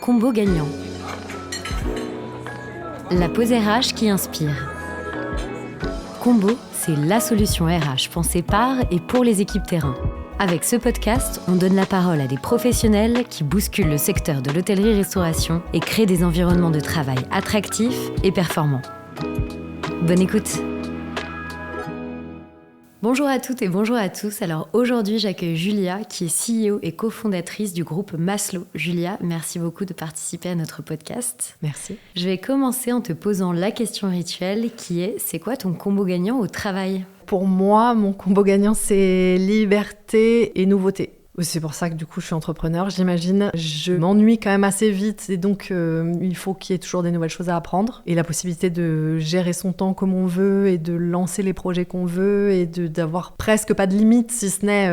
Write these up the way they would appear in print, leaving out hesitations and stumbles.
combo gagnant. La pause RH qui inspire. Combo, c'est la solution RH pensée par et pour les équipes terrain. Avec ce podcast, on donne la parole à des professionnels qui bousculent le secteur de l'hôtellerie-restauration et créent des environnements de travail attractifs et performants. Bonne écoute. Bonjour à toutes et bonjour à tous. Alors aujourd'hui, j'accueille Julia qui est CEO et cofondatrice du groupe Maslow. Julia, merci beaucoup de participer à notre podcast. Merci. Je vais commencer en te posant la question rituelle qui est: c'est quoi ton combo gagnant au travail ? Pour moi, mon combo gagnant, c'est liberté et nouveauté. C'est pour ça que du coup, je suis entrepreneur, j'imagine. Je m'ennuie quand même assez vite et donc il faut qu'il y ait toujours des nouvelles choses à apprendre. Et la possibilité de gérer son temps comme on veut et de lancer les projets qu'on veut et d'avoir presque pas de limite, si ce n'est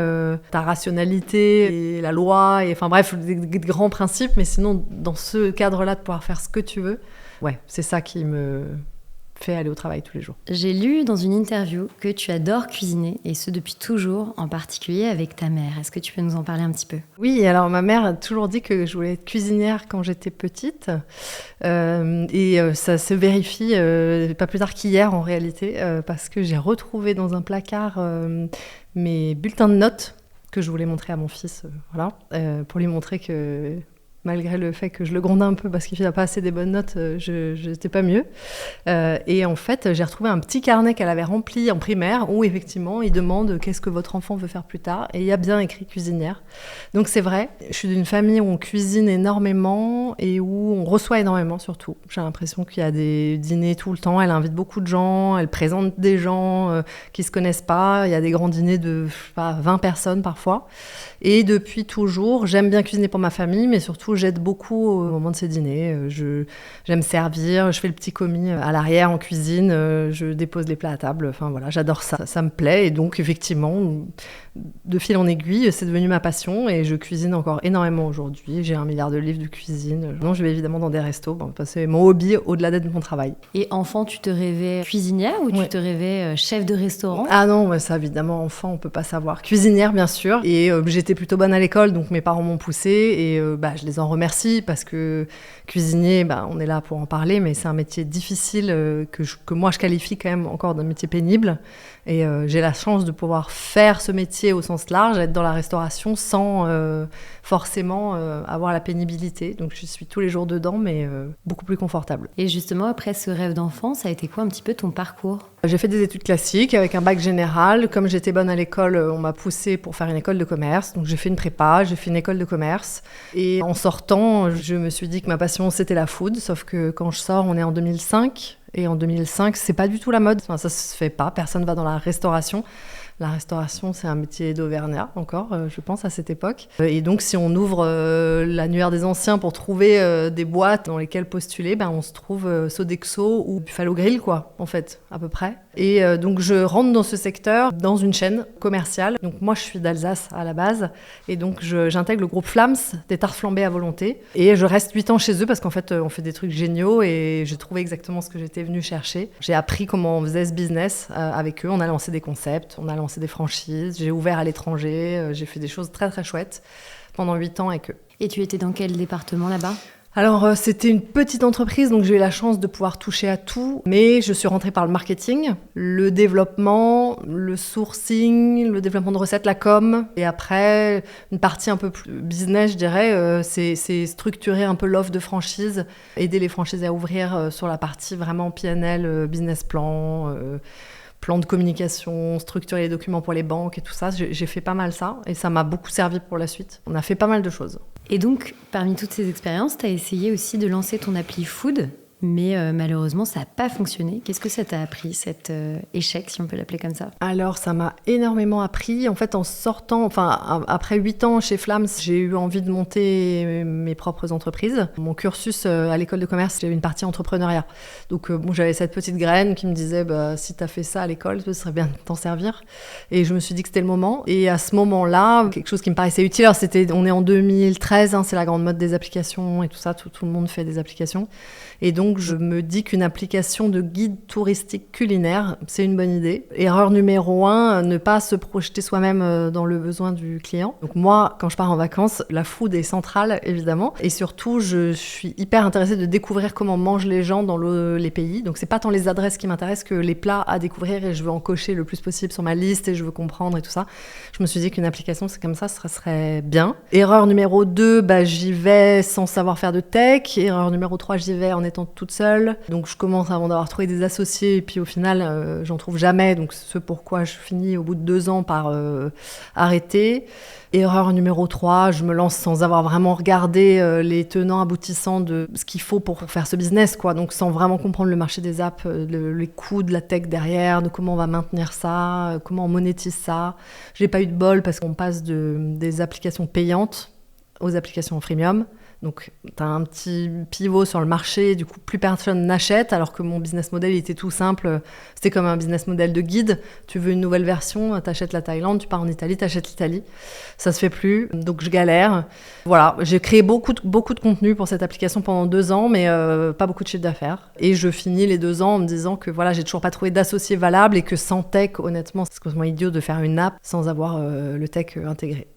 ta rationalité et la loi. Et, enfin bref, des grands principes. Mais sinon, dans ce cadre-là, de pouvoir faire ce que tu veux, ouais, c'est ça qui me fait aller au travail tous les jours. J'ai lu dans une interview que tu adores cuisiner, et ce depuis toujours, en particulier avec ta mère. Est-ce que tu peux nous en parler un petit peu ? Oui, alors ma mère a toujours dit que je voulais être cuisinière quand j'étais petite. Ça se vérifie pas plus tard qu'hier en réalité, parce que j'ai retrouvé dans un placard mes bulletins de notes que je voulais montrer à mon fils, pour lui montrer que malgré le fait que je le grondais un peu parce qu'il n'a pas assez des bonnes notes, je n'étais pas mieux. Et en fait, j'ai retrouvé un petit carnet qu'elle avait rempli en primaire où effectivement, il demande qu'est-ce que votre enfant veut faire plus tard. Et il y a bien écrit cuisinière. Donc c'est vrai, je suis d'une famille où on cuisine énormément et où on reçoit énormément surtout. J'ai l'impression qu'il y a des dîners tout le temps. Elle invite beaucoup de gens, elle présente des gens qui ne se connaissent pas. Il y a des grands dîners de 20 personnes parfois. Et depuis toujours, j'aime bien cuisiner pour ma famille, mais surtout j'aide beaucoup au moment de ces dîners. J'aime servir, je fais le petit commis à l'arrière en cuisine, je dépose les plats à table. Enfin voilà, j'adore ça, ça me plaît. Et donc effectivement, de fil en aiguille, c'est devenu ma passion et je cuisine encore énormément aujourd'hui. J'ai 1 milliard de livres de cuisine. Non, je vais évidemment dans des restos. C'est mon hobby au-delà d'être mon travail. Et enfant, tu te rêvais cuisinière ou tu te rêvais chef de restaurant ? Ah non, ça évidemment, enfant, on peut pas savoir. Cuisinière, bien sûr. Et j'étais plutôt bonne à l'école, donc mes parents m'ont poussée et je les en remercie parce que cuisinier, on est là pour en parler, mais c'est un métier difficile que moi je qualifie quand même encore d'un métier pénible. Et j'ai la chance de pouvoir faire ce métier au sens large, être dans la restauration sans forcément avoir la pénibilité. Donc je suis tous les jours dedans, mais beaucoup plus confortable. Et justement, après ce rêve d'enfant, ça a été quoi un petit peu ton parcours ? J'ai fait des études classiques avec un bac général. Comme j'étais bonne à l'école, on m'a poussée pour faire une école de commerce. Donc j'ai fait une prépa, j'ai fait une école de commerce. Et en sortant, je me suis dit que ma passion, c'était la food. Sauf que quand je sors, on est en 2005. Et en 2005, c'est pas du tout la mode. Enfin, ça se fait pas. Personne va dans la restauration. La restauration, c'est un métier d'auvergnat encore, je pense, à cette époque. Et donc, si on ouvre l'annuaire des anciens pour trouver des boîtes dans lesquelles postuler, on se trouve Sodexo ou Buffalo Grill, quoi, en fait, à peu près. Et donc, je rentre dans ce secteur, dans une chaîne commerciale. Donc, moi, je suis d'Alsace à la base. Et donc, j'intègre le groupe Flams, des tartes flambées à volonté. Et je reste 8 ans chez eux parce qu'en fait, on fait des trucs géniaux et j'ai trouvé exactement ce que j'étais venue chercher. J'ai appris comment on faisait ce business avec eux. On a lancé des concepts, on a lancé des franchises, j'ai ouvert à l'étranger, j'ai fait des choses très très chouettes pendant 8 ans avec eux. Et tu étais dans quel département là-bas ? Alors c'était une petite entreprise, donc j'ai eu la chance de pouvoir toucher à tout, mais je suis rentrée par le marketing, le développement, le sourcing, le développement de recettes, la com, et après une partie un peu plus business, je dirais, c'est structurer un peu l'offre de franchise, aider les franchises à ouvrir sur la partie vraiment PNL, business plan, plan de communication, structurer les documents pour les banques et tout ça. J'ai fait pas mal ça et ça m'a beaucoup servi pour la suite. On a fait pas mal de choses. Et donc, parmi toutes ces expériences, tu as essayé aussi de lancer ton appli Food, mais malheureusement, ça n'a pas fonctionné. Qu'est-ce que ça t'a appris, cet échec, si on peut l'appeler comme ça ? Alors, ça m'a énormément appris. En fait, en sortant, après 8 ans chez Flams, j'ai eu envie de monter mes propres entreprises. Mon cursus à l'école de commerce, j'ai eu une partie entrepreneuriat. Donc, j'avais cette petite graine qui me disait si tu as fait ça à l'école, ce serait bien de t'en servir. Et je me suis dit que c'était le moment. Et à ce moment-là, quelque chose qui me paraissait utile, alors on est en 2013, c'est la grande mode des applications et tout ça, tout le monde fait des applications. Et donc, donc je me dis qu'une application de guide touristique culinaire, c'est une bonne idée. Erreur numéro 1, ne pas se projeter soi-même dans le besoin du client. Donc moi, quand je pars en vacances, la food est centrale, évidemment. Et surtout, je suis hyper intéressée de découvrir comment mangent les gens dans les pays. Donc c'est pas tant les adresses qui m'intéressent que les plats à découvrir, et je veux en cocher le plus possible sur ma liste et je veux comprendre et tout ça. Je me suis dit qu'une application, c'est comme ça serait bien. Erreur numéro 2, j'y vais sans savoir faire de tech. Erreur numéro 3, j'y vais en étant toute seule. Donc je commence avant d'avoir trouvé des associés et puis au final, j'en trouve jamais. Donc ce pourquoi je finis au bout de 2 ans par arrêter. Erreur numéro 3, je me lance sans avoir vraiment regardé les tenants aboutissants de ce qu'il faut pour faire ce business, quoi. Donc sans vraiment comprendre le marché des apps, les coûts de la tech derrière, de comment on va maintenir ça, comment on monétise ça. J'ai pas eu de bol parce qu'on passe des applications payantes aux applications freemium. Donc, tu as un petit pivot sur le marché, du coup, plus personne n'achète, alors que mon business model, il était tout simple. C'était comme un business model de guide. Tu veux une nouvelle version, tu achètes la Thaïlande, tu pars en Italie, tu achètes l'Italie. Ça se fait plus, donc je galère. Voilà, j'ai créé beaucoup de contenu pour cette application pendant 2 ans, mais pas beaucoup de chiffre d'affaires. Et je finis les 2 ans en me disant que voilà, j'ai toujours pas trouvé d'associé valable et que sans tech, honnêtement, c'est complètement idiot de faire une app sans avoir le tech intégré.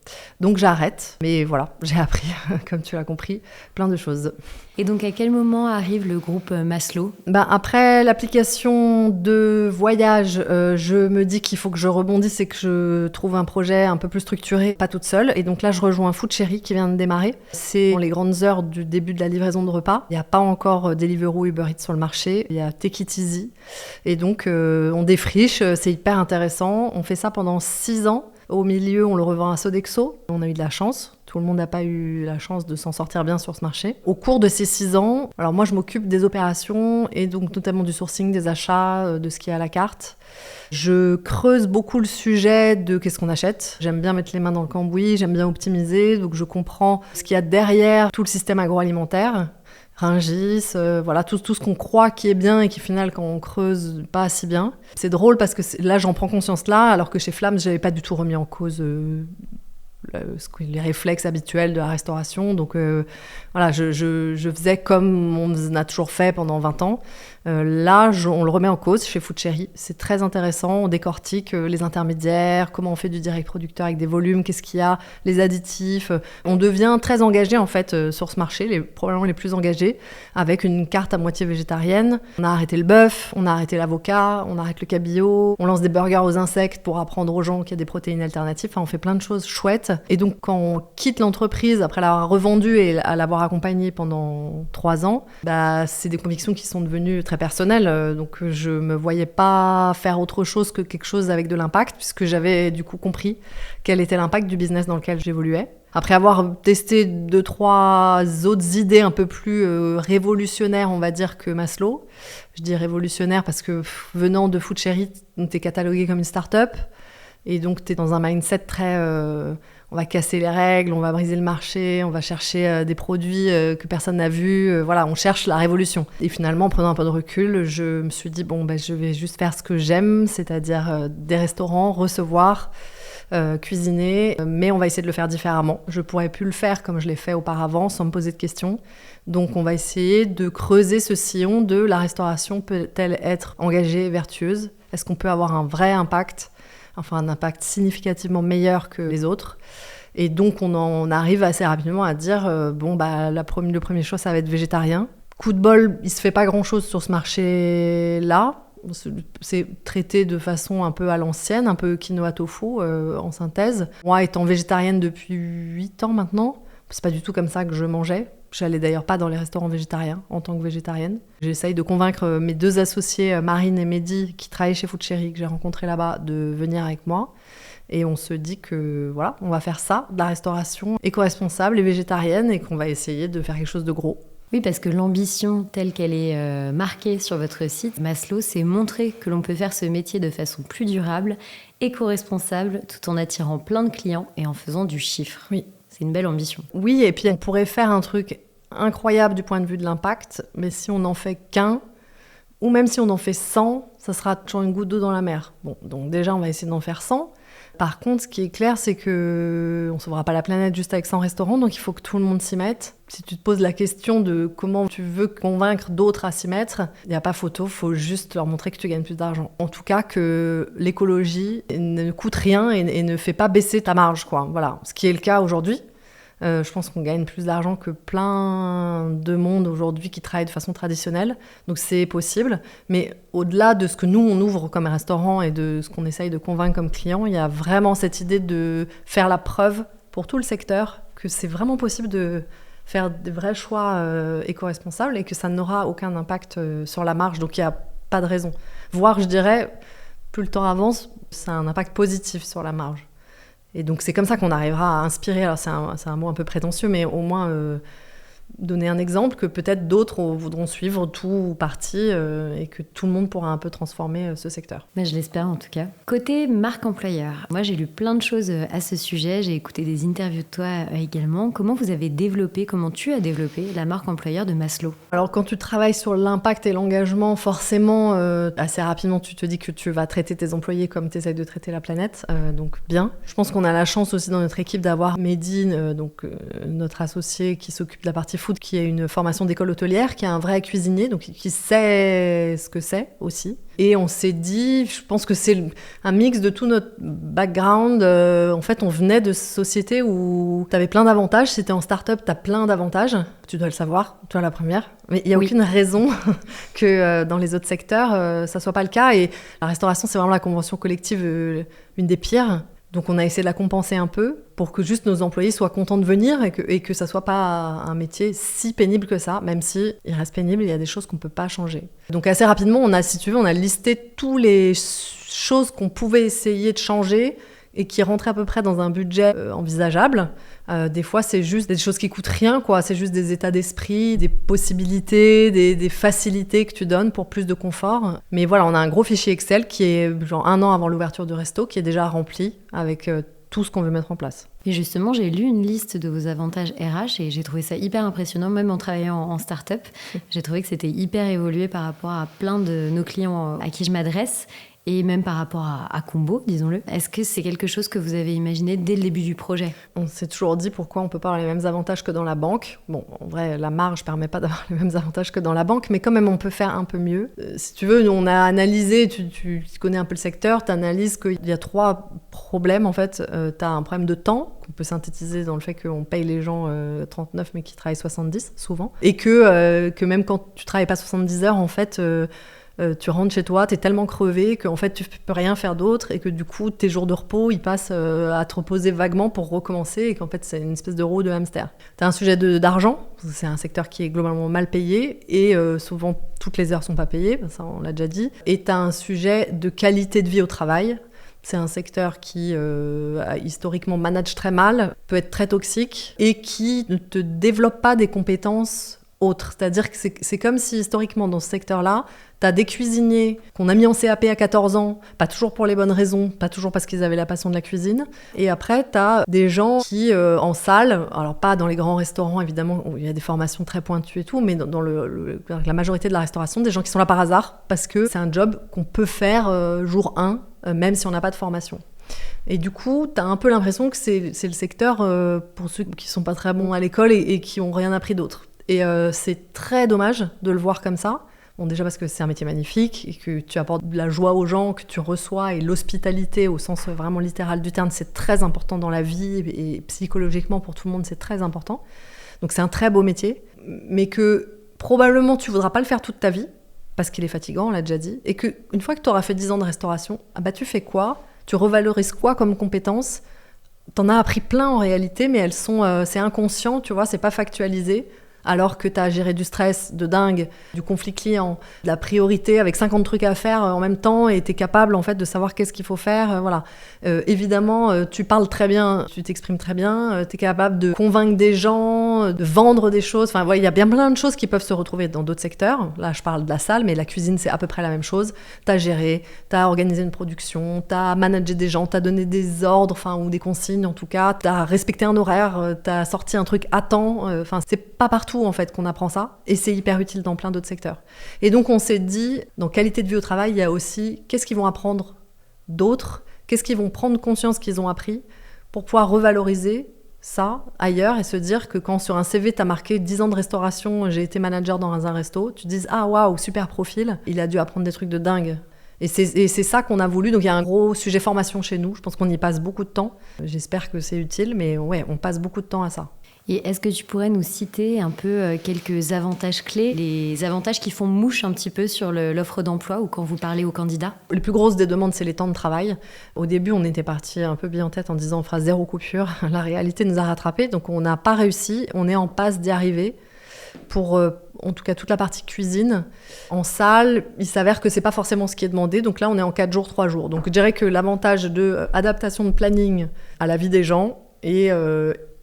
Donc j'arrête, mais voilà, j'ai appris, comme tu l'as compris, plein de choses. Et donc à quel moment arrive le groupe Maslow ? Après l'application de voyage, je me dis qu'il faut que je rebondisse et que je trouve un projet un peu plus structuré, pas toute seule. Et donc là, je rejoins Food Cherry qui vient de démarrer. C'est dans les grandes heures du début de la livraison de repas. Il n'y a pas encore Deliveroo, Uber Eats sur le marché. Il y a Take It Easy. Et donc on défriche, c'est hyper intéressant. On fait ça pendant 6 ans. Au milieu, on le revend à Sodexo. On a eu de la chance. Tout le monde n'a pas eu la chance de s'en sortir bien sur ce marché. Au cours de ces 6 ans, alors moi, je m'occupe des opérations et donc notamment du sourcing, des achats, de ce qui est à la carte. Je creuse beaucoup le sujet de qu'est-ce qu'on achète. J'aime bien mettre les mains dans le cambouis, j'aime bien optimiser. Donc je comprends ce qu'il y a derrière tout le système agroalimentaire. Rungis, voilà, tout ce qu'on croit qui est bien et qui, au final, quand on creuse, pas si bien. C'est drôle parce que là, j'en prends conscience là, alors que chez Flamme, j'avais pas du tout remis en cause les réflexes habituels de la restauration. Donc voilà, je faisais comme on a toujours fait pendant 20 ans. Là, on le remet en cause chez Food Cherry. C'est très intéressant. On décortique les intermédiaires, comment on fait du direct producteur avec des volumes, qu'est-ce qu'il y a, les additifs. On devient très engagé en fait sur ce marché, probablement les plus engagés, avec une carte à moitié végétarienne. On a arrêté le bœuf, on a arrêté l'avocat, on arrête le cabillaud, on lance des burgers aux insectes pour apprendre aux gens qu'il y a des protéines alternatives. Enfin, on fait plein de choses chouettes. Et donc, quand on quitte l'entreprise après l'avoir revendue et l'avoir accompagnée pendant 3 ans, c'est des convictions qui sont devenues très personnelles. Donc, je me voyais pas faire autre chose que quelque chose avec de l'impact, puisque j'avais du coup compris quel était l'impact du business dans lequel j'évoluais. Après avoir testé 2-3 autres idées un peu plus révolutionnaires, on va dire, que Maslow. Je dis révolutionnaire parce que venant de Food Cherry, t'es catalogué comme une start-up. Et donc, t'es dans un mindset très... on va casser les règles, on va briser le marché, on va chercher des produits que personne n'a vus. Voilà, on cherche la révolution. Et finalement, en prenant un peu de recul, je me suis dit, je vais juste faire ce que j'aime, c'est-à-dire des restaurants, recevoir, cuisiner, mais on va essayer de le faire différemment. Je ne pourrais plus le faire comme je l'ai fait auparavant, sans me poser de questions. Donc, on va essayer de creuser ce sillon de la restauration peut-elle être engagée et vertueuse ? Est-ce qu'on peut avoir un vrai impact ? Enfin, un impact significativement meilleur que les autres. Et donc, on arrive assez rapidement à dire, le premier choix, ça va être végétarien. Coup de bol, il ne se fait pas grand-chose sur ce marché-là. C'est traité de façon un peu à l'ancienne, un peu quinoa tofu en synthèse. Moi, étant végétarienne depuis 8 ans maintenant, c'est pas du tout comme ça que je mangeais. J'allais d'ailleurs pas dans les restaurants végétariens en tant que végétarienne. J'essaye de convaincre mes 2 associés, Marine et Mehdi, qui travaillent chez Food Cherry, que j'ai rencontrés là-bas, de venir avec moi. Et on se dit que voilà, on va faire ça, de la restauration éco-responsable et végétarienne, et qu'on va essayer de faire quelque chose de gros. Oui, parce que l'ambition telle qu'elle est marquée sur votre site, Maslow, c'est montrer que l'on peut faire ce métier de façon plus durable, éco-responsable, tout en attirant plein de clients et en faisant du chiffre. Oui. C'est une belle ambition. Oui, et puis on pourrait faire un truc incroyable du point de vue de l'impact, mais si on n'en fait qu'un, ou même si on en fait 100, ça sera toujours une goutte d'eau dans la mer. Bon, donc déjà, on va essayer d'en faire 100, Par contre, ce qui est clair, c'est qu'on ne sauvera pas la planète juste avec 100 restaurants, donc il faut que tout le monde s'y mette. Si tu te poses la question de comment tu veux convaincre d'autres à s'y mettre, il n'y a pas photo, il faut juste leur montrer que tu gagnes plus d'argent. En tout cas, que l'écologie ne coûte rien et ne fait pas baisser ta marge, quoi. Voilà, ce qui est le cas aujourd'hui. Je pense qu'on gagne plus d'argent que plein de monde aujourd'hui qui travaille de façon traditionnelle. Donc c'est possible. Mais au-delà de ce que nous, on ouvre comme restaurant et de ce qu'on essaye de convaincre comme client, il y a vraiment cette idée de faire la preuve pour tout le secteur que c'est vraiment possible de faire des vrais choix éco-responsables et que ça n'aura aucun impact sur la marge. Donc il n'y a pas de raison. Voire, je dirais, plus le temps avance, ça a un impact positif sur la marge. Et donc c'est comme ça qu'on arrivera à inspirer, alors c'est un mot un peu prétentieux, mais au moins donner un exemple que peut-être d'autres voudront suivre tout ou partie et que tout le monde pourra un peu transformer ce secteur. Ben, je l'espère en tout cas. Côté marque employeur, moi j'ai lu plein de choses à ce sujet, j'ai écouté des interviews de toi également. Comment vous avez développé, comment tu as développé la marque employeur de Maslow ? Alors quand tu travailles sur l'impact et l'engagement, forcément, assez rapidement tu te dis que tu vas traiter tes employés comme tu essayes de traiter la planète, donc bien. Je pense qu'on a la chance aussi dans notre équipe d'avoir Mehdi, notre associé qui s'occupe de la partie food, qui a une formation d'école hôtelière, qui est un vrai cuisinier, donc qui sait ce que c'est aussi. Et on s'est dit, je pense que c'est un mix de tout notre background. En fait, on venait de sociétés où tu avais plein d'avantages. Si tu es en start-up, tu as plein d'avantages. Tu dois le savoir, toi la première. Mais il n'y a aucune raison que dans les autres secteurs, ça ne soit pas le cas. Et la restauration, c'est vraiment la convention collective, une des pires. Donc on a essayé de la compenser un peu pour que juste nos employés soient contents de venir et que ça soit pas un métier si pénible que ça, même si il reste pénible, il y a des choses qu'on peut pas changer. Donc assez rapidement, on a listé toutes les choses qu'on pouvait essayer de changer et qui rentraient à peu près dans un budget envisageable. Des fois, c'est juste des choses qui coûtent rien, quoi. C'est juste des états d'esprit, des possibilités, des facilités que tu donnes pour plus de confort. Mais voilà, on a un gros fichier Excel qui est genre 1 an avant l'ouverture du resto, qui est déjà rempli avec tout ce qu'on veut mettre en place. Et justement, j'ai lu une liste de vos avantages RH et j'ai trouvé ça hyper impressionnant, même en travaillant en start-up. J'ai trouvé que c'était hyper évolué par rapport à plein de nos clients à qui je m'adresse. Et même par rapport à Combo, disons-le. Est-ce que c'est quelque chose que vous avez imaginé dès le début du projet ? On s'est toujours dit pourquoi on ne peut pas avoir les mêmes avantages que dans la banque. Bon, en vrai, la marge ne permet pas d'avoir les mêmes avantages que dans la banque, mais quand même, on peut faire un peu mieux. Si tu veux, nous, on a analysé, tu connais un peu le secteur, tu analyses qu'il y a 3 problèmes, en fait. Tu as un problème de temps, qu'on peut synthétiser dans le fait qu'on paye les gens 39, mais qui travaillent 70, souvent. Et que même quand tu ne travailles pas 70 heures, en fait... tu rentres chez toi, t'es tellement crevé qu'en fait tu peux rien faire d'autre et que du coup tes jours de repos ils passent à te reposer vaguement pour recommencer et qu'en fait c'est une espèce de roue de hamster. T'as un sujet d'argent, c'est un secteur qui est globalement mal payé et souvent toutes les heures sont pas payées, ça on l'a déjà dit. Et t'as un sujet de qualité de vie au travail. C'est un secteur qui, historiquement, manage très mal, peut être très toxique et qui ne te développe pas des compétences autres. C'est-à-dire que c'est comme si, historiquement, dans ce secteur-là, tu as des cuisiniers qu'on a mis en CAP à 14 ans, pas toujours pour les bonnes raisons, pas toujours parce qu'ils avaient la passion de la cuisine. Et après, tu as des gens qui, en salle, alors pas dans les grands restaurants, évidemment, où il y a des formations très pointues et tout, mais dans la majorité de la restauration, des gens qui sont là par hasard, parce que c'est un job qu'on peut faire jour 1, même si on n'a pas de formation. Et du coup, tu as un peu l'impression que c'est le secteur pour ceux qui sont pas très bons à l'école et qui n'ont rien appris d'autre. Et c'est très dommage de le voir comme ça. Bon, déjà parce que c'est un métier magnifique et que tu apportes de la joie aux gens, que tu reçois, et l'hospitalité au sens vraiment littéral du terme, c'est très important dans la vie et psychologiquement pour tout le monde, c'est très important. Donc c'est un très beau métier, mais que probablement tu voudras pas le faire toute ta vie parce qu'il est fatigant, on l'a déjà dit, et qu'une fois que tu auras fait 10 ans de restauration, tu fais quoi ? Tu revalorises quoi comme compétences ? T'en as appris plein en réalité, mais elles sont, c'est inconscient, tu vois, c'est pas factualisé. Alors que tu as géré du stress de dingue, du conflit client, de la priorité avec 50 trucs à faire en même temps et tu es capable en fait de savoir qu'est-ce qu'il faut faire. Voilà. Évidemment, tu parles très bien, tu t'exprimes très bien, tu es capable de convaincre des gens, de vendre des choses. Enfin, il y a bien plein de choses qui peuvent se retrouver dans d'autres secteurs. Là, je parle de la salle, mais la cuisine, c'est à peu près la même chose. Tu as géré, tu as organisé une production, tu as managé des gens, tu as donné des ordres, ou des consignes en tout cas, tu as respecté un horaire, tu as sorti un truc à temps. C'est pas partout en fait qu'on apprend ça et c'est hyper utile dans plein d'autres secteurs. Et donc on s'est dit, dans qualité de vie au travail, il y a aussi qu'est-ce qu'ils vont apprendre d'autres qu'est-ce qu'ils vont prendre conscience qu'ils ont appris pour pouvoir revaloriser ça ailleurs et se dire que quand sur un CV t'as marqué 10 ans de restauration, j'ai été manager dans un resto, tu te dises ah waouh, super profil, il a dû apprendre des trucs de dingue. Et c'est ça qu'on a voulu, donc il y a un gros sujet formation chez nous, je pense qu'on y passe beaucoup de temps, j'espère que c'est utile, mais ouais, on passe beaucoup de temps à ça. Et est-ce que tu pourrais nous citer un peu quelques avantages clés, les avantages qui font mouche un petit peu sur l'offre d'emploi ou quand vous parlez aux candidats ? Les plus grosses des demandes, c'est les temps de travail. Au début, on était parti un peu bien en tête en disant on fera 0 coupure. La réalité nous a rattrapés, donc on n'a pas réussi. On est en passe d'y arriver. Pour en tout cas toute la partie cuisine. En salle, il s'avère que c'est pas forcément ce qui est demandé. Donc là, on est en 4 jours, 3 jours. Donc je dirais que l'avantage de adaptation de planning à la vie des gens et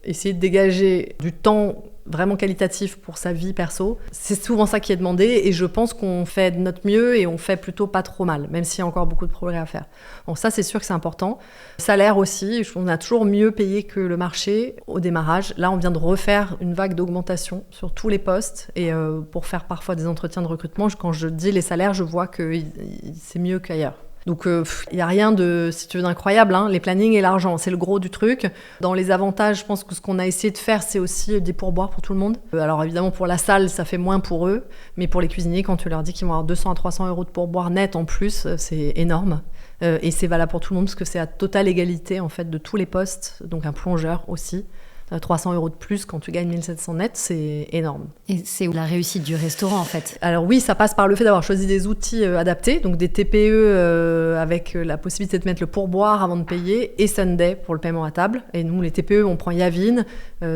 essayer de dégager du temps vraiment qualitatif pour sa vie perso, c'est souvent ça qui est demandé et je pense qu'on fait de notre mieux et on fait plutôt pas trop mal, même s'il y a encore beaucoup de progrès à faire. Bon, ça c'est sûr que c'est important. Salaire aussi, on a toujours mieux payé que le marché au démarrage. Là on vient de refaire une vague d'augmentation sur tous les postes et pour faire parfois des entretiens de recrutement, quand je dis les salaires, je vois que c'est mieux qu'ailleurs. Donc il n'y a rien de, si tu veux, d'incroyable, hein. Les plannings et l'argent, c'est le gros du truc. Dans les avantages, je pense que ce qu'on a essayé de faire, c'est aussi des pourboires pour tout le monde. Alors évidemment, pour la salle, ça fait moins pour eux, mais pour les cuisiniers, quand tu leur dis qu'ils vont avoir 200 à 300 euros de pourboire net en plus, c'est énorme. Et c'est valable pour tout le monde, parce que c'est à totale égalité en fait, de tous les postes, donc un plongeur aussi. 300 euros de plus quand tu gagnes 1700 net, c'est énorme. Et c'est la réussite du restaurant en fait. Alors oui, ça passe par le fait d'avoir choisi des outils adaptés, donc des TPE avec la possibilité de mettre le pourboire avant de payer et Sunday pour le paiement à table. Et nous, les TPE, on prend Yavin,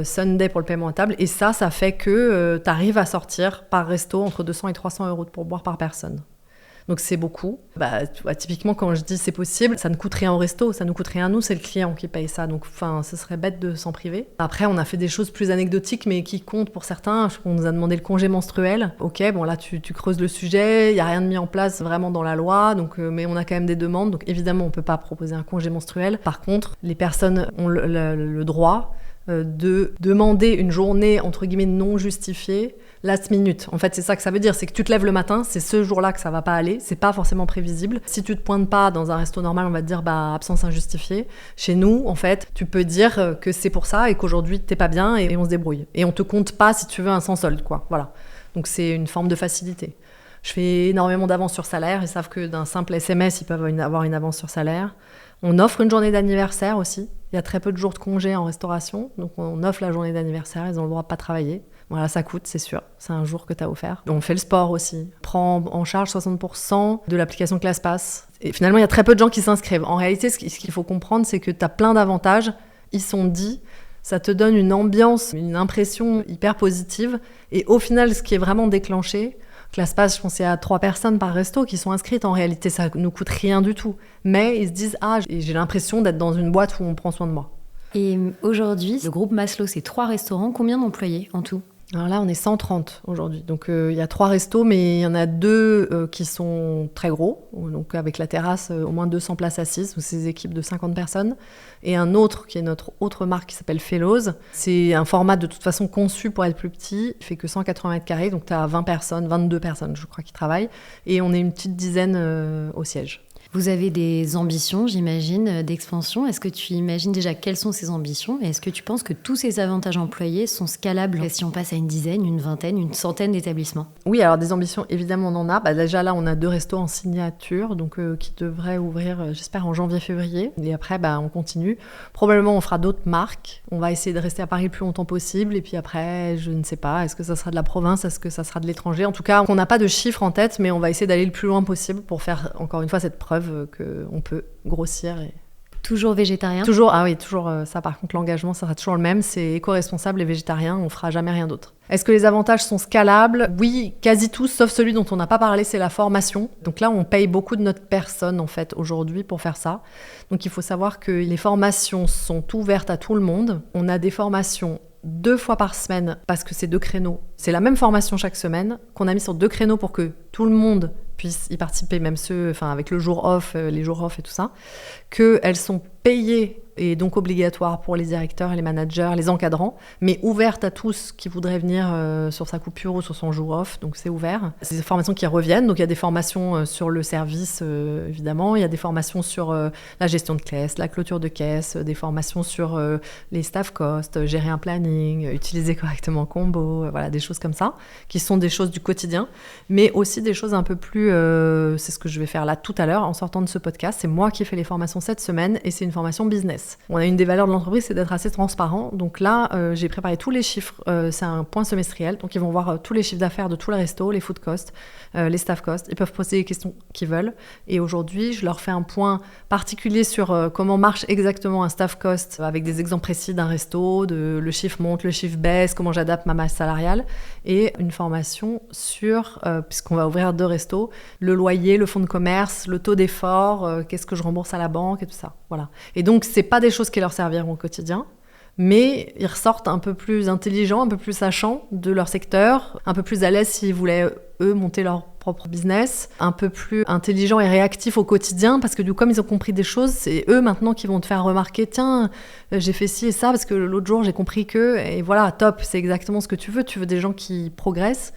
Sunday pour le paiement à table. Et ça fait que tu arrives à sortir par resto entre 200 et 300 euros de pourboire par personne. Donc c'est beaucoup. Typiquement, quand je dis c'est possible, ça ne coûte rien au resto, ça ne coûte rien à nous, c'est le client qui paye ça. Donc ce serait bête de s'en priver. Après, on a fait des choses plus anecdotiques, mais qui comptent pour certains. On nous a demandé le congé menstruel. Ok, bon là, tu creuses le sujet, il n'y a rien de mis en place vraiment dans la loi, donc, mais on a quand même des demandes. Donc évidemment, on ne peut pas proposer un congé menstruel. Par contre, les personnes ont le droit de demander une journée, entre guillemets, non justifiée, last minute. En fait, c'est ça que ça veut dire, c'est que tu te lèves le matin, c'est ce jour-là que ça va pas aller, c'est pas forcément prévisible. Si tu te pointes pas dans un resto normal, on va te dire absence injustifiée. Chez nous, en fait, tu peux dire que c'est pour ça et qu'aujourd'hui t'es pas bien et on se débrouille. Et on te compte pas, si tu veux, un sans solde, quoi. Voilà. Donc c'est une forme de facilité. Je fais énormément d'avance sur salaire, ils savent que d'un simple SMS, ils peuvent avoir une avance sur salaire. On offre une journée d'anniversaire aussi. Il y a très peu de jours de congé en restauration, donc on offre la journée d'anniversaire, ils ont le droit de pas travailler. Voilà, ça coûte, c'est sûr. C'est un jour que tu as offert. On fait le sport aussi. On prend en charge 60% de l'application ClassPass. Et finalement, il y a très peu de gens qui s'inscrivent. En réalité, ce qu'il faut comprendre, c'est que tu as plein d'avantages. Ils sont dits. Ça te donne une ambiance, une impression hyper positive. Et au final, ce qui est vraiment déclenché, ClassPass, je pense qu'il y a 3 personnes par resto qui sont inscrites. En réalité, ça ne nous coûte rien du tout. Mais ils se disent « Ah, j'ai l'impression d'être dans une boîte où on prend soin de moi ». Et aujourd'hui, le groupe Maslow, c'est 3 restaurants. Combien d'employés en tout ? Alors là, on est 130 aujourd'hui. Donc, il y a 3 restos, mais il y en a 2 qui sont très gros. Donc, avec la terrasse, au moins 200 places assises, ou ces équipes de 50 personnes. Et un autre, qui est notre autre marque, qui s'appelle Fellows. C'est un format de toute façon conçu pour être plus petit. Il fait que 180 mètres carrés. Donc, tu as 20 personnes, 22 personnes, je crois, qui travaillent. Et on est une petite dizaine au siège. Vous avez des ambitions, j'imagine, d'expansion. Est-ce que tu imagines déjà quelles sont ces ambitions ? Et est-ce que tu penses que tous ces avantages employés sont scalables si on passe à une dizaine, une vingtaine, une centaine d'établissements ? Oui, alors des ambitions, évidemment, on en a. Déjà là, on a 2 restos en signature, donc qui devraient ouvrir, j'espère, en janvier-février. Et après, on continue. Probablement, on fera d'autres marques. On va essayer de rester à Paris le plus longtemps possible. Et puis après, je ne sais pas, est-ce que ça sera de la province ? Est-ce que ça sera de l'étranger ? En tout cas, on n'a pas de chiffres en tête, mais on va essayer d'aller le plus loin possible pour faire, encore une fois, cette preuve qu'on peut grossir. Toujours végétarien ? Toujours, toujours ça par contre, l'engagement, ça sera toujours le même, c'est éco-responsable et végétarien, on fera jamais rien d'autre. Est-ce que les avantages sont scalables ? Oui, quasi tous, sauf celui dont on n'a pas parlé, c'est la formation. Donc là, on paye beaucoup de notre personne en fait aujourd'hui pour faire ça. Donc il faut savoir que les formations sont ouvertes à tout le monde. On a des formations 2 fois par semaine parce que c'est 2 créneaux. C'est la même formation chaque semaine qu'on a mis sur 2 créneaux pour que tout le monde puisse y participer, même ceux avec le jour off, les jours off et tout ça, qu'elles sont payée et donc obligatoire pour les directeurs, les managers, les encadrants, mais ouverte à tous qui voudraient venir sur sa coupure ou sur son jour off, donc c'est ouvert. C'est des formations qui reviennent, donc il y a des formations sur le service, évidemment, il y a des formations sur la gestion de caisse, la clôture de caisse, des formations sur les staff costs, gérer un planning, utiliser correctement Combo, voilà, des choses comme ça, qui sont des choses du quotidien, mais aussi des choses un peu plus, c'est ce que je vais faire là tout à l'heure, en sortant de ce podcast, c'est moi qui ai fait les formations cette semaine, et c'est une formation business. On a une des valeurs de l'entreprise, c'est d'être assez transparent. Donc là, j'ai préparé tous les chiffres. C'est un point semestriel. Donc ils vont voir tous les chiffres d'affaires de tous les restos, les food costs, les staff costs. Ils peuvent poser les questions qu'ils veulent. Et aujourd'hui, je leur fais un point particulier sur comment marche exactement un staff cost, avec des exemples précis d'un resto, le chiffre monte, le chiffre baisse, comment j'adapte ma masse salariale. Et une formation sur, puisqu'on va ouvrir 2 restos, le loyer, le fonds de commerce, le taux d'effort, qu'est-ce que je rembourse à la banque et tout ça. Voilà. Et donc, c'est pas des choses qui leur serviront au quotidien, mais ils ressortent un peu plus intelligents, un peu plus sachants de leur secteur, un peu plus à l'aise s'ils voulaient, eux, monter leur propre business, un peu plus intelligents et réactifs au quotidien, parce que du coup, comme ils ont compris des choses, c'est eux maintenant qui vont te faire remarquer, tiens, j'ai fait ci et ça, parce que l'autre jour, j'ai compris que, et voilà, top, c'est exactement ce que tu veux des gens qui progressent.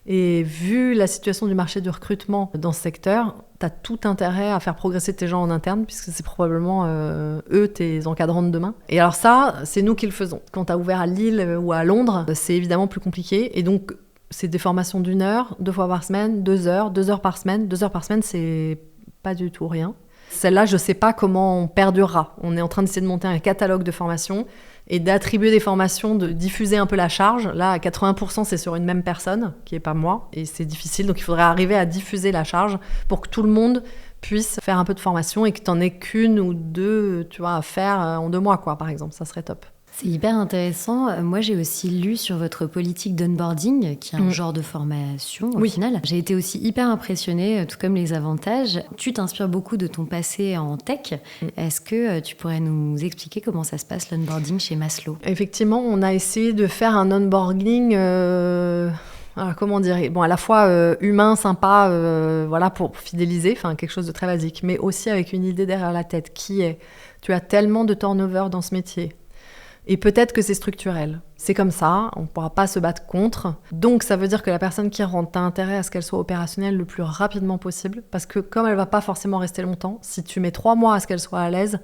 Et vu la situation du marché du recrutement dans ce secteur, tu as tout intérêt à faire progresser tes gens en interne, puisque c'est probablement eux, tes encadrants de demain. Et alors ça, c'est nous qui le faisons. Quand tu as ouvert à Lille ou à Londres, c'est évidemment plus compliqué. Et donc, c'est des formations d'1 heure, 2 fois par semaine, 2 heures, 2 heures par semaine. 2 heures par semaine, c'est pas du tout rien. Celle-là, je ne sais pas comment on perdurera. On est en train d'essayer de monter un catalogue de formations et d'attribuer des formations, de diffuser un peu la charge. Là, à 80%, c'est sur une même personne, qui n'est pas moi, et c'est difficile. Donc, il faudrait arriver à diffuser la charge pour que tout le monde puisse faire un peu de formation et que tu n'en aies qu'une ou 2, tu vois, à faire en 2 mois, quoi, par exemple. Ça serait top. C'est hyper intéressant. Moi, j'ai aussi lu sur votre politique d'onboarding, qui est un genre de formation au final. J'ai été aussi hyper impressionnée, tout comme les avantages. Tu t'inspires beaucoup de ton passé en tech. Est-ce que tu pourrais nous expliquer comment ça se passe l'onboarding chez Maslow ? Effectivement, on a essayé de faire un onboarding... Alors, comment dire, bon, à la fois humain, sympa, voilà, pour fidéliser, enfin quelque chose de très basique, mais aussi avec une idée derrière la tête, qui est, tu as tellement de turnover dans ce métier. Et peut-être que c'est structurel. C'est comme ça, on ne pourra pas se battre contre. Donc ça veut dire que la personne qui rentre, tu as intérêt à ce qu'elle soit opérationnelle le plus rapidement possible, parce que comme elle ne va pas forcément rester longtemps, si tu mets 3 mois à ce qu'elle soit à l'aise,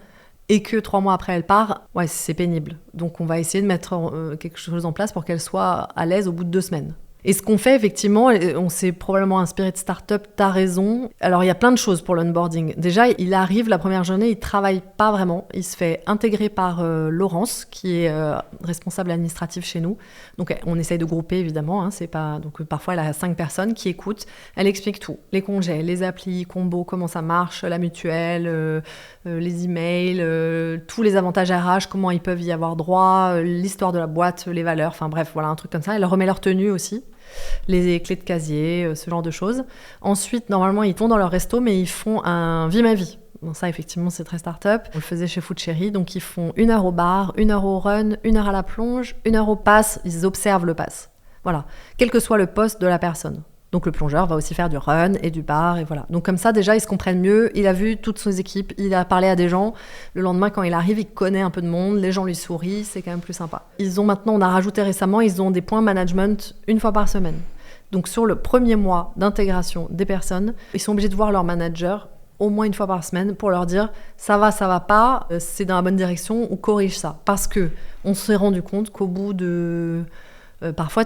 et que 3 mois après elle part, ouais, c'est pénible. Donc on va essayer de mettre quelque chose en place pour qu'elle soit à l'aise au bout de 2 semaines. Et ce qu'on fait, effectivement, on s'est probablement inspiré de start-up, t'as raison. Alors, il y a plein de choses pour l'onboarding. Déjà, il arrive la première journée, il travaille pas vraiment. Il se fait intégrer par Laurence, qui est responsable administratif chez nous. Donc, on essaye de grouper, évidemment. C'est pas... Donc, parfois, elle a 5 personnes qui écoutent. Elle explique tout. Les congés, les applis, Combo, comment ça marche, la mutuelle, les emails, tous les avantages RH, comment ils peuvent y avoir droit, l'histoire de la boîte, les valeurs. Enfin, bref, voilà, un truc comme ça. Elle remet leur tenue aussi. Les clés de casier, ce genre de choses. Ensuite, normalement, ils vont dans leur resto, mais ils font un vie ma vie. Bon, ça, effectivement, c'est très start-up. On le faisait chez Food Cherry. Donc, ils font 1 heure au bar, 1 heure au run, 1 heure à la plonge, 1 heure au pass. Ils observent le pass. Voilà. Quel que soit le poste de la personne. Donc, le plongeur va aussi faire du run et du bar, et voilà. Donc, comme ça, déjà, ils se comprennent mieux. Il a vu toutes ses équipes, il a parlé à des gens. Le lendemain, quand il arrive, il connaît un peu de monde, les gens lui sourient, c'est quand même plus sympa. Ils ont maintenant, on a rajouté récemment, ils ont des points management 1 fois par semaine. Donc, sur le premier mois d'intégration des personnes, ils sont obligés de voir leur manager au moins 1 fois par semaine pour leur dire ça va pas, c'est dans la bonne direction, ou corrige ça. Parce que on s'est rendu compte qu'au bout de... parfois,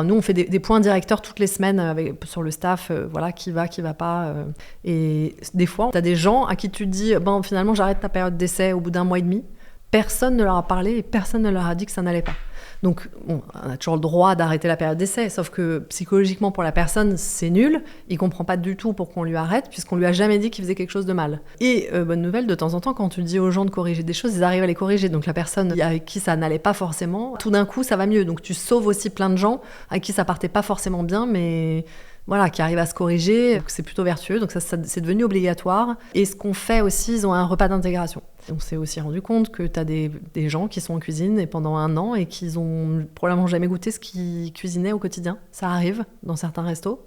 nous, on fait des points directeurs toutes les semaines sur le staff, voilà, qui va pas. Et des fois, tu as des gens à qui tu dis finalement, j'arrête ta période d'essai au bout d'1 mois et demi. Personne ne leur a parlé et personne ne leur a dit que ça n'allait pas. Donc, bon, on a toujours le droit d'arrêter la période d'essai, sauf que psychologiquement, pour la personne, c'est nul. Il comprend pas du tout pour qu'on lui arrête, puisqu'on lui a jamais dit qu'il faisait quelque chose de mal. Et bonne nouvelle, de temps en temps, quand tu dis aux gens de corriger des choses, ils arrivent à les corriger. Donc la personne avec qui ça n'allait pas forcément, tout d'un coup, ça va mieux. Donc tu sauves aussi plein de gens à qui ça partait pas forcément bien, mais... voilà, qui arrivent à se corriger, donc c'est plutôt vertueux, donc ça c'est devenu obligatoire. Et ce qu'on fait aussi, ils ont un repas d'intégration. On s'est aussi rendu compte que tu as des gens qui sont en cuisine et pendant 1 an et qui ont probablement jamais goûté ce qu'ils cuisinaient au quotidien. Ça arrive dans certains restos,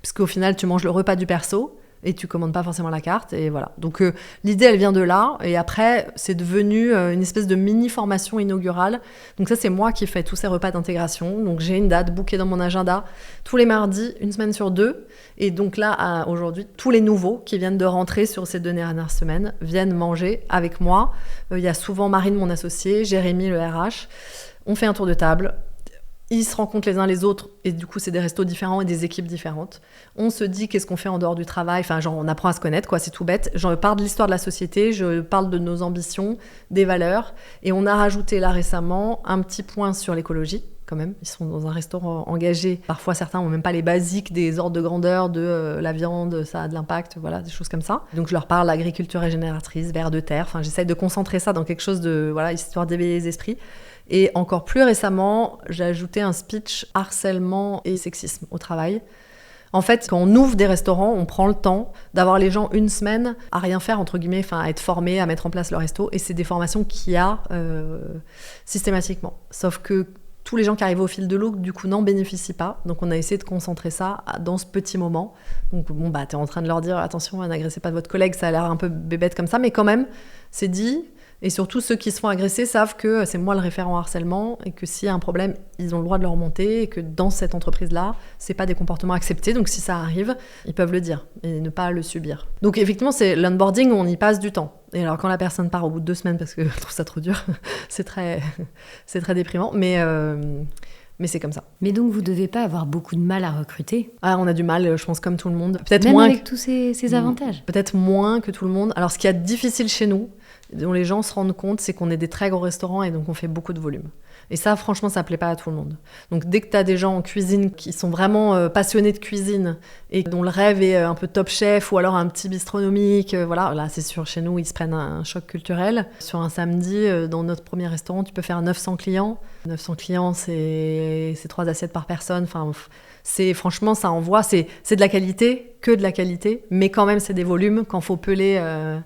parce qu'au final tu manges le repas du perso, et tu commandes pas forcément la carte, et voilà. Donc l'idée, elle vient de là, et après, c'est devenu une espèce de mini-formation inaugurale. Donc ça, c'est moi qui fais tous ces repas d'intégration. Donc j'ai une date bookée dans mon agenda tous les mardis, une semaine sur 2, et donc là, aujourd'hui, tous les nouveaux qui viennent de rentrer sur ces 2 dernières semaines viennent manger avec moi. Il y a souvent Marine, mon associée, Jérémy, le RH. On fait un tour de table. Ils se rencontrent les uns les autres, et du coup, c'est des restos différents et des équipes différentes. On se dit qu'est-ce qu'on fait en dehors du travail, enfin, genre, on apprend à se connaître, quoi, c'est tout bête. Je parle de l'histoire de la société, je parle de nos ambitions, des valeurs, et on a rajouté là récemment un petit point sur l'écologie, quand même. Ils sont dans un restaurant engagé. Parfois, certains n'ont même pas les basiques des ordres de grandeur de la viande, ça a de l'impact, voilà, des choses comme ça. Donc, je leur parle agriculture régénératrice, vers de terre, enfin, j'essaye de concentrer ça dans quelque chose de, voilà, histoire d'éveiller les esprits. Et encore plus récemment, j'ai ajouté un speech harcèlement et sexisme au travail. En fait, quand on ouvre des restaurants, on prend le temps d'avoir les gens une semaine à rien faire, entre guillemets, enfin à être formés, à mettre en place le resto. Et c'est des formations qu'il y a systématiquement. Sauf que tous les gens qui arrivent au fil de l'eau, du coup, n'en bénéficient pas. Donc, on a essayé de concentrer ça dans ce petit moment. Donc, bon, bah, t'es en train de leur dire, attention, n'agressez pas votre collègue, ça a l'air un peu bébête comme ça. Mais quand même, c'est dit. Et surtout, ceux qui se font agresser savent que c'est moi le référent harcèlement et que s'il y a un problème, ils ont le droit de le remonter et que dans cette entreprise-là, c'est pas des comportements acceptés. Donc, si ça arrive, ils peuvent le dire et ne pas le subir. Donc, effectivement, c'est l'onboarding, on y passe du temps. Et alors, quand la personne part au bout de 2 semaines parce que je trouve ça trop dur, c'est très déprimant. Mais c'est comme ça. Mais donc, vous devez pas avoir beaucoup de mal à recruter? Ah, on a du mal, je pense, comme tout le monde. Peut-être même moins avec tous ces avantages. Peut-être moins que tout le monde. Alors, ce qui est difficile chez nous, dont les gens se rendent compte, c'est qu'on est des très gros restaurants et donc on fait beaucoup de volume. Et ça, franchement, ça plaît pas à tout le monde. Donc dès que tu as des gens en cuisine qui sont vraiment passionnés de cuisine et dont le rêve est un peu top chef ou alors un petit bistronomique, voilà, là c'est sûr, chez nous, ils se prennent un choc culturel. Sur un samedi, dans notre premier restaurant, tu peux faire 900 clients. 900 clients, c'est 3 assiettes par personne. Enfin, franchement, ça envoie. C'est de la qualité, que de la qualité, mais quand même, c'est des volumes. Quand il faut peler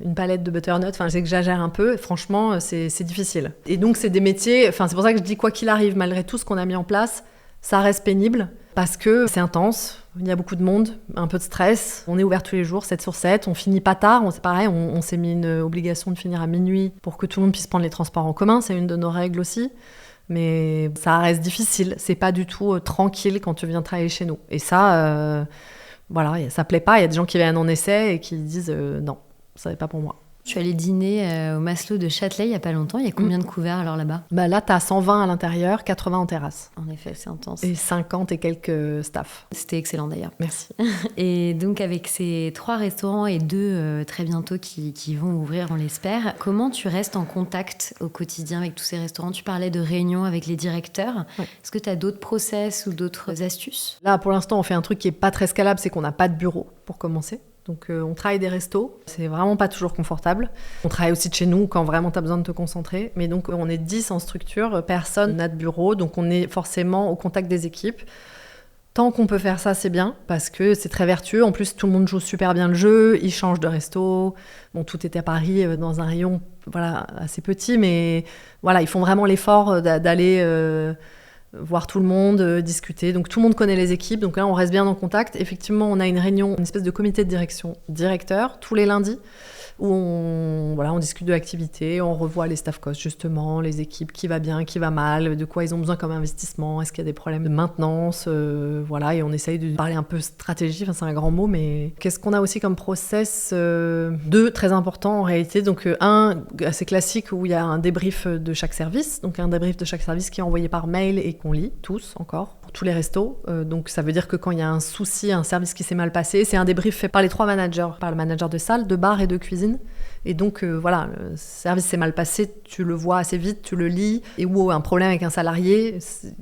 une palette de butternut, enfin, je sais que j'exagère un peu. Franchement, c'est difficile. Et donc, c'est des métiers. Enfin, c'est pour ça que je dis quoi qu'il arrive, malgré tout ce qu'on a mis en place, ça reste pénible parce que c'est intense. Il y a beaucoup de monde, un peu de stress. On est ouvert tous les jours, 7/7. On finit pas tard. C'est pareil, on s'est mis une obligation de finir à minuit pour que tout le monde puisse prendre les transports en commun. C'est une de nos règles aussi. Mais ça reste difficile. C'est pas du tout tranquille quand tu viens travailler chez nous. Et ça, voilà, ça plaît pas. Il y a des gens qui viennent en essai et qui disent non, ça n'est pas pour moi. Je suis allée dîner au Maslow de Châtelet il n'y a pas longtemps. Il y a combien de couverts alors là-bas ? Bah là, tu as 120 à l'intérieur, 80 en terrasse. En effet, c'est intense. Et 50 et quelques staff. C'était excellent d'ailleurs. Merci. Et donc avec ces 3 restaurants et 2 très bientôt qui vont ouvrir, on l'espère, comment tu restes en contact au quotidien avec tous ces restaurants ? Tu parlais de réunions avec les directeurs. Ouais. Est-ce que tu as d'autres process ou d'autres astuces ? Là, pour l'instant, on fait un truc qui n'est pas très scalable, c'est qu'on n'a pas de bureau pour commencer. Donc on travaille des restos, c'est vraiment pas toujours confortable. On travaille aussi de chez nous quand vraiment tu as besoin de te concentrer. Mais donc on est 10 en structure, personne n'a de bureau, donc on est forcément au contact des équipes. Tant qu'on peut faire ça, c'est bien, parce que c'est très vertueux. En plus, tout le monde joue super bien le jeu, ils changent de resto. Bon, tout était à Paris, dans un rayon voilà, assez petit, mais voilà, ils font vraiment l'effort d'aller... voir tout le monde, discuter. Donc tout le monde connaît les équipes, donc là on reste bien en contact. Effectivement, on a une réunion, une espèce de comité de direction directeur, tous les lundis, où on discute de l'activité, on revoit les staff costs justement, les équipes, qui va bien, qui va mal, de quoi ils ont besoin comme investissement, est-ce qu'il y a des problèmes de maintenance, voilà, et on essaye de parler un peu stratégie, enfin c'est un grand mot, mais qu'est-ce qu'on a aussi comme process 2 très importants en réalité, donc un assez classique où il y a un débrief de chaque service, donc un débrief de chaque service qui est envoyé par mail et qu'on lit tous encore, pour tous les restos, donc ça veut dire que quand il y a un souci, un service qui s'est mal passé, c'est un débrief fait par les 3 managers, par le manager de salle, de bar et de cuisine. Et donc, voilà, le service s'est mal passé, tu le vois assez vite, tu le lis. Et ou un problème avec un salarié,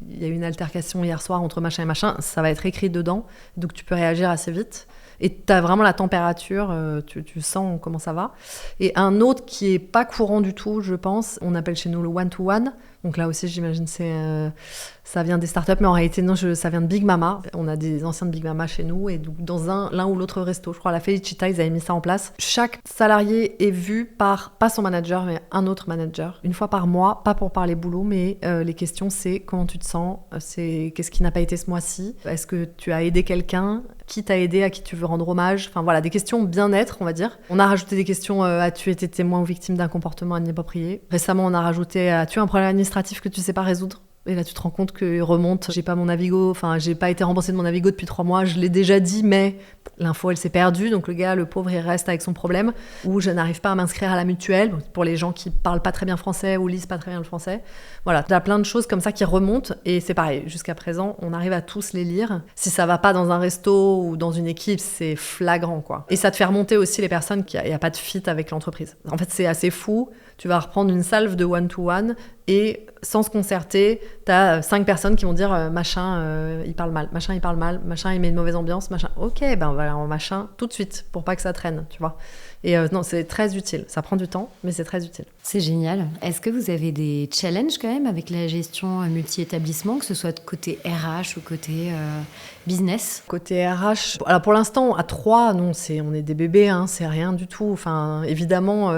il y a eu une altercation hier soir entre machin et machin, ça va être écrit dedans. Donc, tu peux réagir assez vite. Et tu as vraiment la température, tu sens comment ça va. Et un autre qui est pas courant du tout, je pense, on appelle chez nous le one-to-one. Donc là aussi, j'imagine, ça vient des startups, mais en réalité, non, ça vient de Big Mama. On a des anciens de Big Mama chez nous, et donc dans l'un ou l'autre resto, je crois, la Felicita, ils avaient mis ça en place. Chaque salarié est vu par, pas son manager, mais un autre manager, une fois par mois, pas pour parler boulot, mais les questions, c'est comment tu te sens, c'est qu'est-ce qui n'a pas été ce mois-ci, est-ce que tu as aidé quelqu'un, qui t'a aidé, à qui tu veux rendre hommage, enfin voilà, des questions bien-être, on va dire. On a rajouté des questions, as-tu été témoin ou victime d'un comportement inapproprié ? Récemment, on a rajouté, as-tu un problème administratif que tu sais pas résoudre ? Et là, tu te rends compte qu'il remonte. J'ai pas mon Navigo, j'ai pas été remboursée de mon Navigo depuis 3 mois. Je l'ai déjà dit, mais l'info, elle s'est perdue. Donc le gars, le pauvre, il reste avec son problème. Ou je n'arrive pas à m'inscrire à la mutuelle, pour les gens qui parlent pas très bien français ou lisent pas très bien le français. Voilà, t'as plein de choses comme ça qui remontent. Et c'est pareil, jusqu'à présent, on arrive à tous les lire. Si ça va pas dans un resto ou dans une équipe, c'est flagrant, quoi. Et ça te fait remonter aussi les personnes qu'il n'y a pas de fit avec l'entreprise. En fait, c'est assez fou. Tu vas reprendre une salve de one-to-one et sans se concerter, tu as 5 personnes qui vont dire machin, il parle mal, machin, il met une mauvaise ambiance, machin. Ok, ben on va aller en machin tout de suite pour pas que ça traîne, tu vois. Et non, c'est très utile. Ça prend du temps, mais c'est très utile. C'est génial. Est-ce que vous avez des challenges quand même avec la gestion multi-établissement, que ce soit de côté RH ou côté business ? Côté RH, alors pour l'instant, à 3, non, on est des bébés, hein, c'est rien du tout. Enfin, évidemment,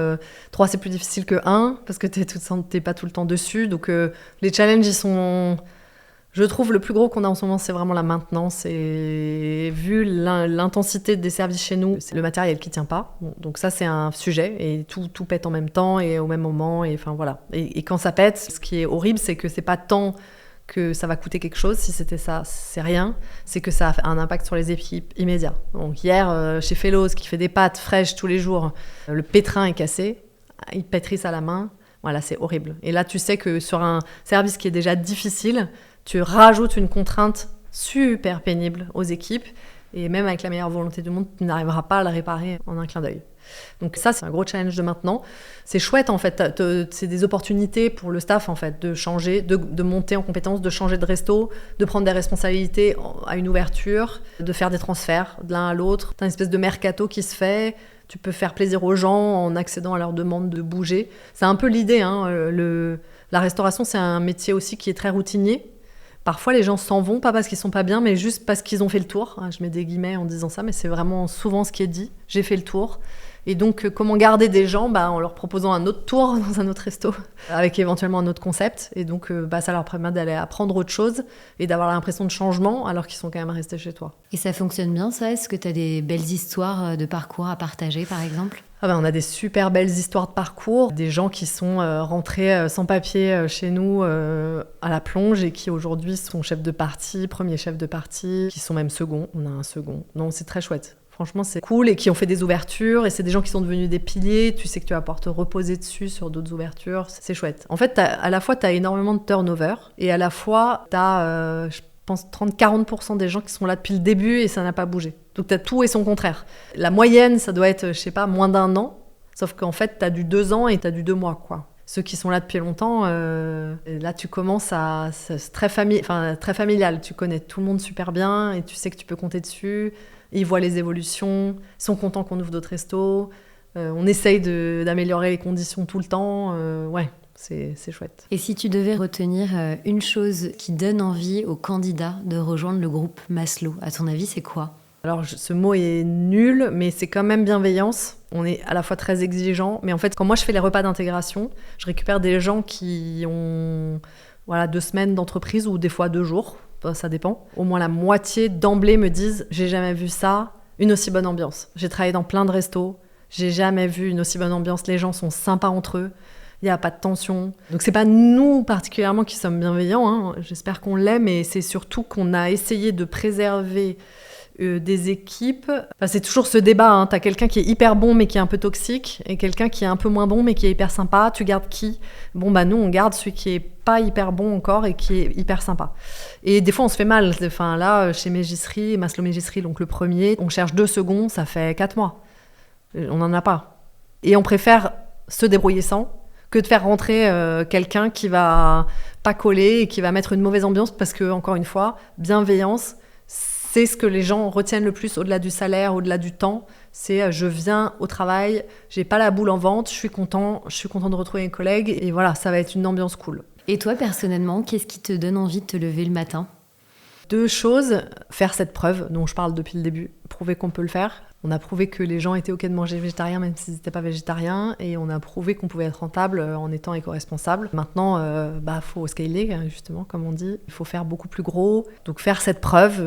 3, c'est plus difficile que 1, parce que t'es pas tout le temps dessus. Donc, les challenges, ils sont... Je trouve le plus gros qu'on a en ce moment, c'est vraiment la maintenance. Et vu l'intensité des services chez nous, c'est le matériel qui tient pas. Bon, donc ça, c'est un sujet. Et tout pète en même temps et au même moment. Et enfin voilà. Et quand ça pète, ce qui est horrible, c'est que c'est pas tant que ça va coûter quelque chose. Si c'était ça, c'est rien. C'est que ça a un impact sur les équipes immédiat. Donc hier, chez Fellows, qui fait des pâtes fraîches tous les jours, le pétrin est cassé. Ils pétrissent à la main. Voilà, c'est horrible. Et là, tu sais que sur un service qui est déjà difficile, tu rajoutes une contrainte super pénible aux équipes, et même avec la meilleure volonté du monde, tu n'arriveras pas à le réparer en un clin d'œil. Donc ça, c'est un gros challenge de maintenant. C'est chouette, en fait. C'est des opportunités pour le staff, en fait, de changer, de monter en compétences, de changer de resto, de prendre des responsabilités à une ouverture, de faire des transferts de l'un à l'autre. T'as une espèce de mercato qui se fait. Tu peux faire plaisir aux gens en accédant à leur demande de bouger. C'est un peu l'idée, hein. La restauration, c'est un métier aussi qui est très routinier. Parfois, les gens s'en vont, pas parce qu'ils sont pas bien, mais juste parce qu'ils ont fait le tour. Je mets des guillemets en disant ça, mais c'est vraiment souvent ce qui est dit. J'ai fait le tour. Et donc, comment garder des gens ? En leur proposant un autre tour dans un autre resto, avec éventuellement un autre concept. Et donc, ça leur permet d'aller apprendre autre chose et d'avoir l'impression de changement alors qu'ils sont quand même restés chez toi. Et ça fonctionne bien, ça ? Est-ce que tu as des belles histoires de parcours à partager, par exemple ? On a des super belles histoires de parcours, des gens qui sont rentrés sans papier chez nous à la plonge et qui aujourd'hui sont chefs de partie, premiers chefs de partie, qui sont même seconds. On a un second. Non, c'est très chouette. Franchement, c'est cool, et qui ont fait des ouvertures, et c'est des gens qui sont devenus des piliers. Tu sais que tu vas pouvoir te reposer dessus sur d'autres ouvertures. C'est chouette. En fait, à la fois, tu as énormément de turnover, et à la fois, tu as, je pense, 30-40% des gens qui sont là depuis le début et ça n'a pas bougé. Donc, tu as tout et son contraire. La moyenne, ça doit être, je sais pas, moins d'1 an, sauf qu'en fait, tu as du 2 ans et tu as du 2 mois, quoi. Ceux qui sont là depuis longtemps, là, tu commences c'est très familial. Tu connais tout le monde super bien et tu sais que tu peux compter dessus. Ils voient les évolutions, ils sont contents qu'on ouvre d'autres restos. On essaye d'améliorer les conditions tout le temps. C'est chouette. Et si tu devais retenir une chose qui donne envie aux candidats de rejoindre le groupe Maslow, à ton avis, c'est quoi ? Alors, ce mot est nul, mais c'est quand même bienveillance. On est à la fois très exigeant, mais en fait, quand moi je fais les repas d'intégration, je récupère des gens qui ont 2 semaines d'entreprise ou des fois 2 jours, ça dépend. Au moins la moitié d'emblée me disent « j'ai jamais vu ça, une aussi bonne ambiance ». J'ai travaillé dans plein de restos, j'ai jamais vu une aussi bonne ambiance, les gens sont sympas entre eux. Il n'y a pas de tension. Donc, c'est pas nous particulièrement qui sommes bienveillants, hein. J'espère qu'on l'est, mais c'est surtout qu'on a essayé de préserver des équipes. C'est toujours ce débat, hein. T'as quelqu'un qui est hyper bon mais qui est un peu toxique, et quelqu'un qui est un peu moins bon mais qui est hyper sympa. Tu gardes qui ? Nous, on garde celui qui est pas hyper bon encore et qui est hyper sympa. Et des fois, on se fait mal. Là, chez Mégisserie, Maslow Mégisserie, donc le premier, on cherche 2 seconds, ça fait 4 mois. On n'en a pas. Et on préfère se débrouiller sans que de faire rentrer quelqu'un qui va pas coller et qui va mettre une mauvaise ambiance, parce que, encore une fois, bienveillance, c'est ce que les gens retiennent le plus au-delà du salaire, au-delà du temps. C'est je viens au travail, j'ai pas la boule en ventre, je suis content de retrouver mes collègues, et voilà, ça va être une ambiance cool. Et toi, personnellement, qu'est-ce qui te donne envie de te lever le matin ? 2 choses, faire cette preuve dont je parle depuis le début, prouver qu'on peut le faire. On a prouvé que les gens étaient OK de manger végétarien même s'ils n'étaient pas végétariens, et on a prouvé qu'on pouvait être rentable en étant éco-responsable. Maintenant, faut scaler, justement, comme on dit. Il faut faire beaucoup plus gros. Donc faire cette preuve,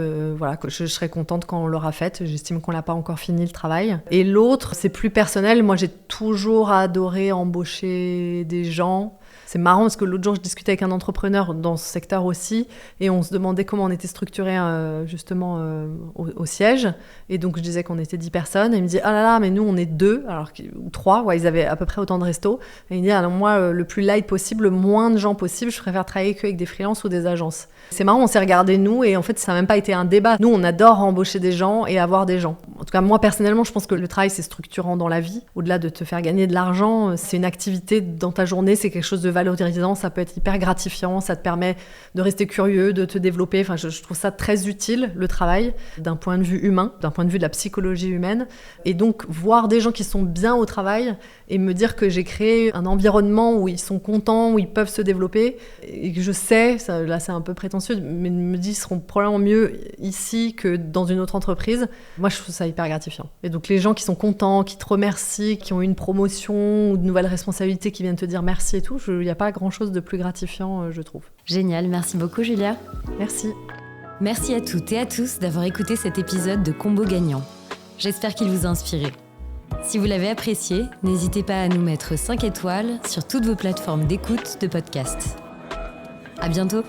que je serais contente quand on l'aura faite. J'estime qu'on l'a pas encore fini le travail. Et l'autre, c'est plus personnel. Moi, j'ai toujours adoré embaucher des gens. C'est marrant parce que l'autre jour, je discutais avec un entrepreneur dans ce secteur aussi, et on se demandait comment on était structuré au siège. Et donc, je disais qu'on était 10 personnes, et il me dit « Ah là là, mais nous, on est 2, ou 3, ils avaient à peu près autant de restos. » Et il me dit « Alors moi, le plus light possible, le moins de gens possible, je préfère travailler qu'avec des freelances ou des agences. » C'est marrant, on s'est regardé nous, et en fait, ça n'a même pas été un débat. Nous, on adore embaucher des gens et avoir des gens. En tout cas, moi, personnellement, je pense que le travail, c'est structurant dans la vie. Au-delà de te faire gagner de l'argent, c'est une activité dans ta journée, c'est quelque chose de valorisant, ça peut être hyper gratifiant, ça te permet de rester curieux, de te développer. Enfin, je trouve ça très utile, le travail, d'un point de vue humain, d'un point de vue de la psychologie humaine. Et donc, voir des gens qui sont bien au travail et me dire que j'ai créé un environnement où ils sont contents, où ils peuvent se développer, et que je sais, là c'est un peu prétentieux, mais me dis, ils seront probablement mieux ici que dans une autre entreprise. Moi, je trouve ça hyper gratifiant. Et donc, les gens qui sont contents, qui te remercient, qui ont eu une promotion ou de nouvelles responsabilités, qui viennent te dire merci et tout, il n'y a pas grand-chose de plus gratifiant, je trouve. Génial, merci beaucoup Julia. Merci. Merci à toutes et à tous d'avoir écouté cet épisode de Combo Gagnant. J'espère qu'il vous a inspiré. Si vous l'avez apprécié, n'hésitez pas à nous mettre 5 étoiles sur toutes vos plateformes d'écoute de podcast. À bientôt.